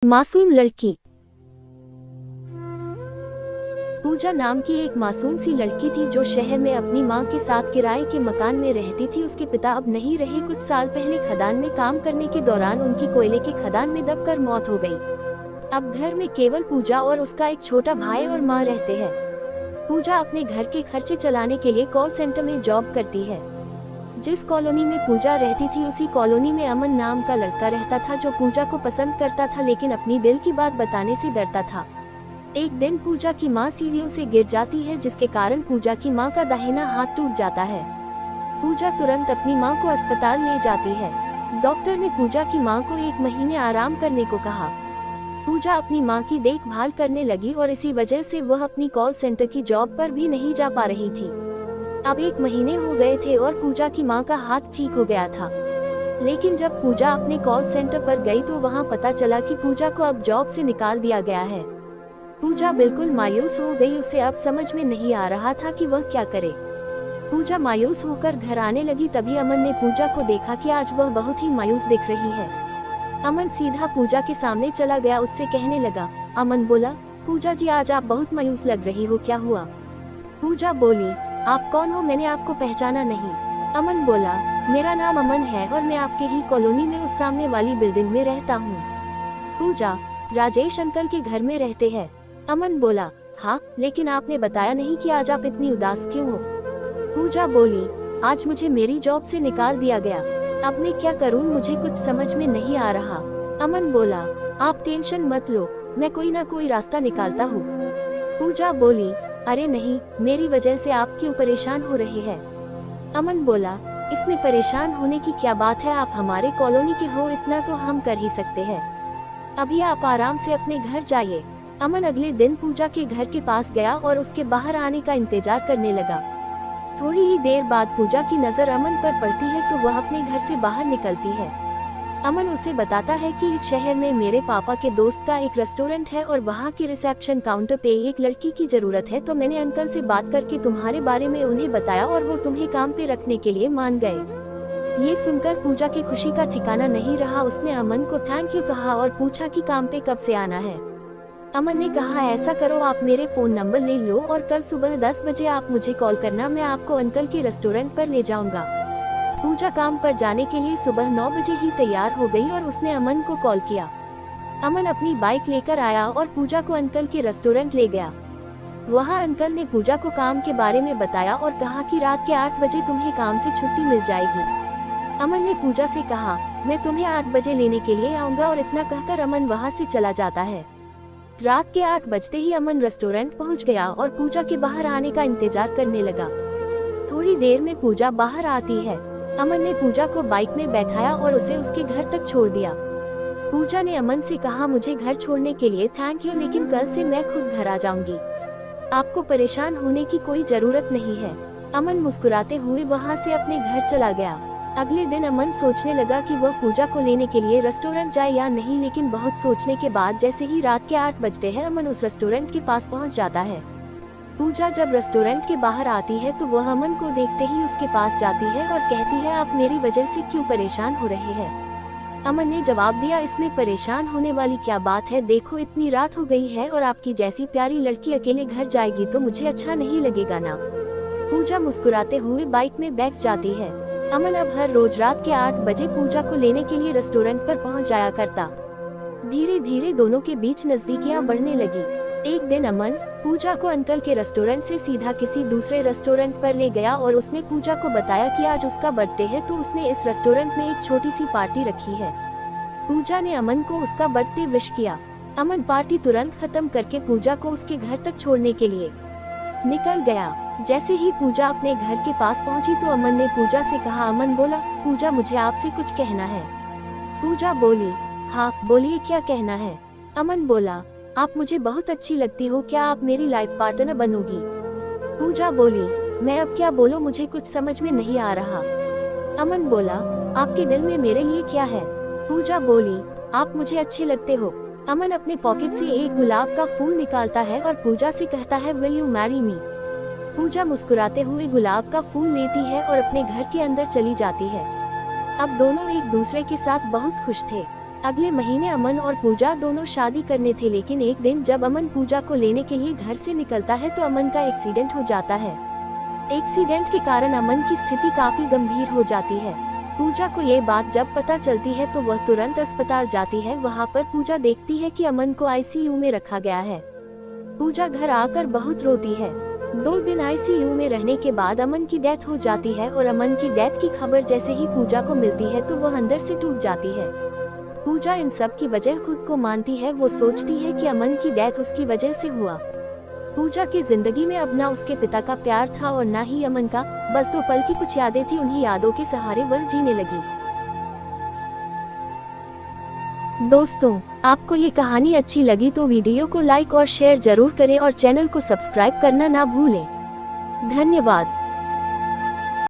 मासूम लड़की। पूजा नाम की एक मासूम सी लड़की थी जो शहर में अपनी मां के साथ किराए के मकान में रहती थी। उसके पिता अब नहीं रहे। कुछ साल पहले खदान में काम करने के दौरान उनकी कोयले के खदान में दबकर मौत हो गई। अब घर में केवल पूजा और उसका एक छोटा भाई और मां रहते हैं। पूजा अपने घर के खर्चे चलाने के लिए कॉल सेंटर में जॉब करती है। जिस कॉलोनी में पूजा रहती थी उसी कॉलोनी में अमन नाम का लड़का रहता था जो पूजा को पसंद करता था, लेकिन अपनी दिल की बात बताने से डरता था। एक दिन पूजा की मां सीढ़ियों से गिर जाती है, जिसके कारण पूजा की मां का दाहिना हाथ टूट जाता है। पूजा तुरंत अपनी मां को अस्पताल ले जाती है। डॉक्टर ने पूजा की मां को 1 महीने आराम करने को कहा। पूजा अपनी मां की देखभाल करने लगी और इसी वजह से वह अपनी कॉल सेंटर की जॉब पर भी नहीं जा पा रही थी। अब 1 महीने हो गए थे और पूजा की मां का हाथ ठीक हो गया था। लेकिन जब पूजा अपने कॉल सेंटर पर गई तो वहां पता चला कि पूजा को अब जॉब से निकाल दिया गया है। पूजा बिल्कुल मायूस हो गई। उसे अब समझ में नहीं आ रहा था कि वह क्या करे। पूजा मायूस होकर घर आने लगी। तभी अमन ने पूजा को देखा कि आज वह बहुत ही मायूस दिख रही है। अमन सीधा पूजा के सामने चला गया, उससे कहने लगा। अमन बोला, पूजा जी आज आप बहुत मायूस लग रही हो, क्या हुआ? पूजा बोली, आप कौन हो? मैंने आपको पहचाना नहीं। अमन बोला, मेरा नाम अमन है और मैं आपके ही कॉलोनी में उस सामने वाली बिल्डिंग में रहता हूँ। पूजा, राजेश अंकल के घर में रहते हैं। अमन बोला, हाँ, लेकिन आपने बताया नहीं कि आज आप इतनी उदास क्यों हो? पूजा बोली, आज मुझे मेरी जॉब से निकाल दिया गया। अब मैं क्या करूँ, मुझे कुछ समझ में नहीं आ रहा। अमन बोला, आप टेंशन मत लो, मैं कोई ना कोई रास्ता निकालता हूँ। पूजा बोली, अरे नहीं, मेरी वजह से आप क्यों परेशान हो रहे हैं? अमन बोला, इसमें परेशान होने की क्या बात है, आप हमारे कॉलोनी के हो, इतना तो हम कर ही सकते हैं। अभी आप आराम से अपने घर जाइए। अमन अगले दिन पूजा के घर के पास गया और उसके बाहर आने का इंतजार करने लगा। थोड़ी ही देर बाद पूजा की नजर अमन पर पड़ती है तो वह अपने घर से बाहर निकलती है। अमन उसे बताता है कि इस शहर में मेरे पापा के दोस्त का एक रेस्टोरेंट है और वहाँ के रिसेप्शन काउंटर पे एक लड़की की जरूरत है, तो मैंने अंकल से बात करके तुम्हारे बारे में उन्हें बताया और वो तुम्हें काम पे रखने के लिए मान गए। ये सुनकर पूजा की खुशी का ठिकाना नहीं रहा। उसने अमन को थैंक यू कहा और पूछा कि काम पे कब से आना है। अमन ने कहा, ऐसा करो, आप मेरे फोन नंबर ले लो और कल सुबह 10 बजे आप मुझे कॉल करना, मैं आपको अंकल के रेस्टोरेंट पर ले जाऊंगा। पूजा काम पर जाने के लिए सुबह 9 बजे ही तैयार हो गई और उसने अमन को कॉल किया। अमन अपनी बाइक लेकर आया और पूजा को अंकल के रेस्टोरेंट ले गया। वहाँ अंकल ने पूजा को काम के बारे में बताया और कहा कि रात के 8 बजे तुम्हें काम से छुट्टी मिल जाएगी। अमन ने पूजा से कहा, मैं तुम्हें 8 बजे लेने के लिए आऊंगा, और इतना कहकर अमन वहाँ से चला जाता है। रात के 8 बजते ही अमन रेस्टोरेंट पहुँच गया और पूजा के बाहर आने का इंतजार करने लगा। थोड़ी देर में पूजा बाहर आती है। अमन ने पूजा को बाइक में बैठाया और उसे उसके घर तक छोड़ दिया। पूजा ने अमन से कहा, मुझे घर छोड़ने के लिए थैंक यू, लेकिन कल से मैं खुद घर आ जाऊंगी। आपको परेशान होने की कोई जरूरत नहीं है। अमन मुस्कुराते हुए वहां से अपने घर चला गया। अगले दिन अमन सोचने लगा कि वह पूजा को लेने के लिए रेस्टोरेंट जाए या नहीं, लेकिन बहुत सोचने के बाद जैसे ही रात के 8 बजते हैं अमन उस रेस्टोरेंट के पास पहुंच जाता है। पूजा जब रेस्टोरेंट के बाहर आती है तो वह अमन को देखते ही उसके पास जाती है और कहती है, आप मेरी वजह से क्यों परेशान हो रहे हैं? अमन ने जवाब दिया, इसमें परेशान होने वाली क्या बात है, देखो इतनी रात हो गई है और आपकी जैसी प्यारी लड़की अकेले घर जाएगी तो मुझे अच्छा नहीं लगेगा ना। पूजा मुस्कुराते हुए बाइक में बैठ जाती है। अमन अब हर रोज रात के 8 बजे पूजा को लेने के लिए रेस्टोरेंट पर पहुंच जाया करता। धीरे धीरे दोनों के बीच नजदीकियां बढ़ने लगी। एक दिन अमन पूजा को अंकल के रेस्टोरेंट से सीधा किसी दूसरे रेस्टोरेंट पर ले गया और उसने पूजा को बताया कि आज उसका बर्थडे है, तो उसने इस रेस्टोरेंट में एक छोटी सी पार्टी रखी है। पूजा ने अमन को उसका बर्थडे विश किया। अमन पार्टी तुरंत खत्म करके पूजा को उसके घर तक छोड़ने के लिए निकल गया। जैसे ही पूजा अपने घर के पास पहुंची तो अमन ने पूजा से कहा। अमन बोला, पूजा मुझे आपसे कुछ कहना है। पूजा बोली, हाँ बोलिए, क्या कहना है? अमन बोला, आप मुझे बहुत अच्छी लगती हो, क्या आप मेरी लाइफ पार्टनर बनोगी? पूजा बोली, मैं अब क्या बोलूं, मुझे कुछ समझ में नहीं आ रहा। अमन बोला, आपके दिल में मेरे लिए क्या है? पूजा बोली, आप मुझे अच्छे लगते हो। अमन अपने पॉकेट से एक गुलाब का फूल निकालता है और पूजा से कहता है, विल यू मैरी मी? पूजा मुस्कुराते हुए गुलाब का फूल लेती है और अपने घर के अंदर चली जाती है। अब दोनों एक दूसरे के साथ बहुत खुश थे। अगले महीने अमन और पूजा दोनों शादी करने थे, लेकिन एक दिन जब अमन पूजा को लेने के लिए घर से निकलता है तो अमन का एक्सीडेंट हो जाता है। एक्सीडेंट के कारण अमन की स्थिति काफी गंभीर हो जाती है। पूजा को ये बात जब पता चलती है तो वह तुरंत अस्पताल जाती है। वहां पर पूजा देखती है कि अमन को आईसीयू में रखा गया है। पूजा घर आकर बहुत रोती है। 2 दिन आईसीयू में रहने के बाद अमन की डेथ हो जाती है और अमन की डेथ की खबर जैसे ही पूजा को मिलती है तो वह अंदर से टूट जाती है। पूजा इन सब की वजह खुद को मानती है। वो सोचती है कि अमन की डेथ उसकी वजह से हुआ। पूजा की जिंदगी में अब ना उसके पिता का प्यार था और ना ही अमन का, बस 2 पल की कुछ यादें थी। उन्हीं यादों के सहारे वह जीने लगी। दोस्तों, आपको ये कहानी अच्छी लगी तो वीडियो को लाइक और शेयर जरूर करें और चैनल को सब्सक्राइब करना ना भूलें। धन्यवाद।